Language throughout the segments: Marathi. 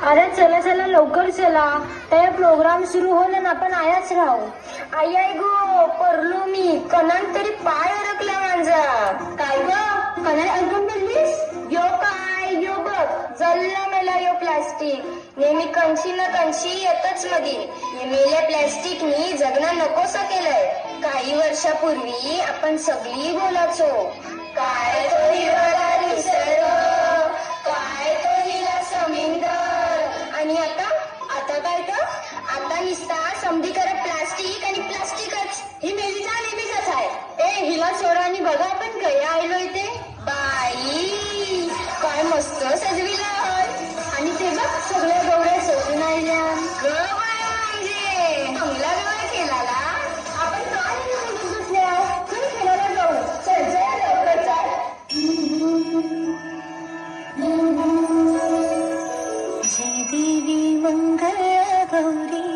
अरे चला चला लवकर चला, त्या प्रोग्राम सुरू होईल ना आपण आयाच राहू. आई आई गो परलो मी, कणान तरी पाय अडकला माझा. काय ग कणाला अडकून पडलीस? यो काय यो बघ जल्ला मेला यो प्लास्टिक. नेहमी कंची ना कंची येतच मधी. हे मेल्या प्लास्टिकनी जगणं नकोसं केलंय. काही वर्षापूर्वी आपण सगळी बोलायचो काय तो हिरवाला निसर्ग, काय तो हिला समुद्र. आणि आता काय तर आता निसता समधी करत प्लास्टिक आणि प्लास्टिकच. ही मेलीचा नेहमीच आहे. ए हिला सोडा आणि बघा आपण काय आलो इथे. बाई काय मस्त सजविला आणि ते बघ सगळ्या गवऱ्या सजून आल्या. म्हणजे चांगला गवळा केला. आपण काय दुसऱ्या चल खेळायला जाऊ. चल जया लवकर चाल. जय देवी मंगल गौरी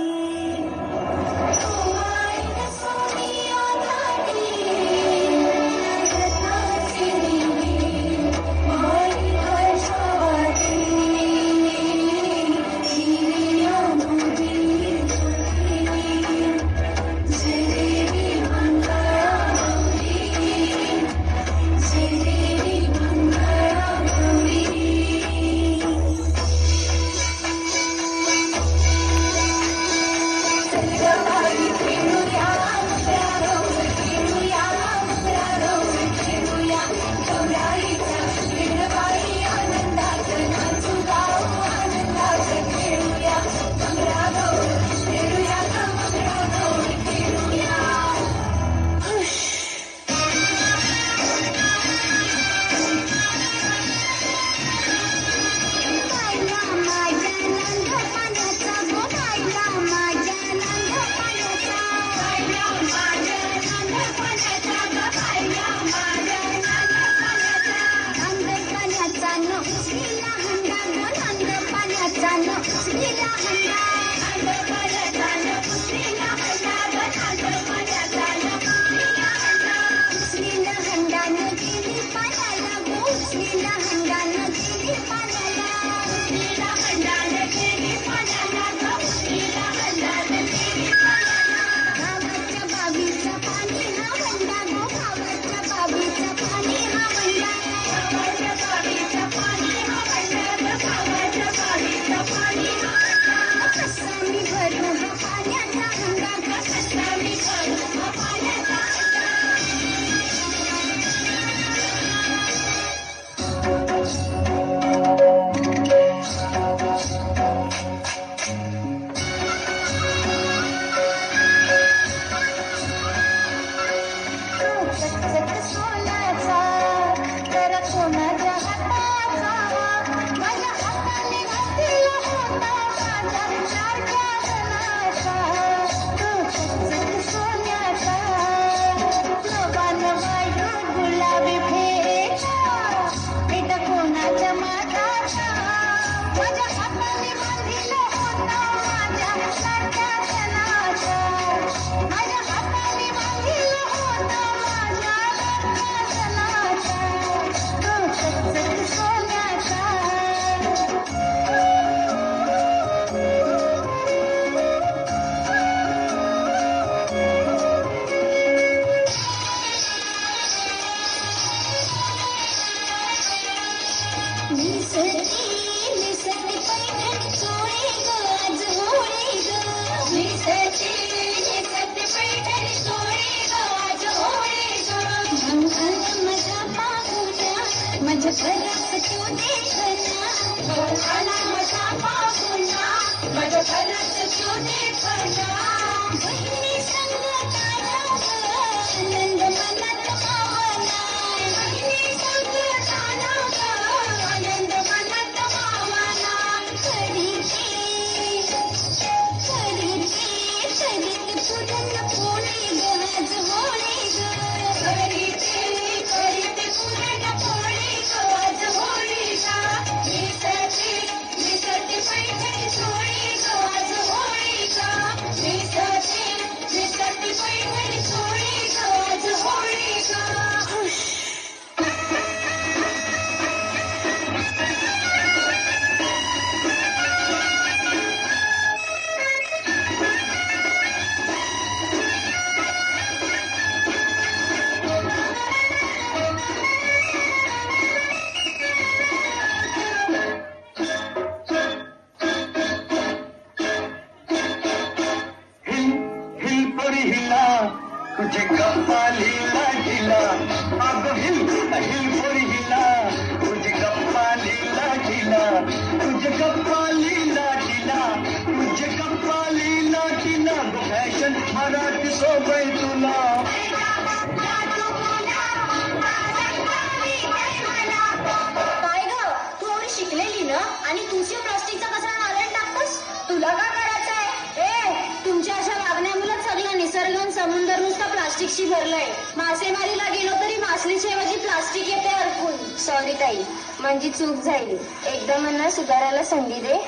प्लास्टिकशी भरलंय. मासेमारीला गेलो तरी मासलीच्या ऐवजी प्लास्टिक येते अडकून. सॉरी ताई, म्हणजे चूक झाली. एकदा मला सुधारायला संधी दे.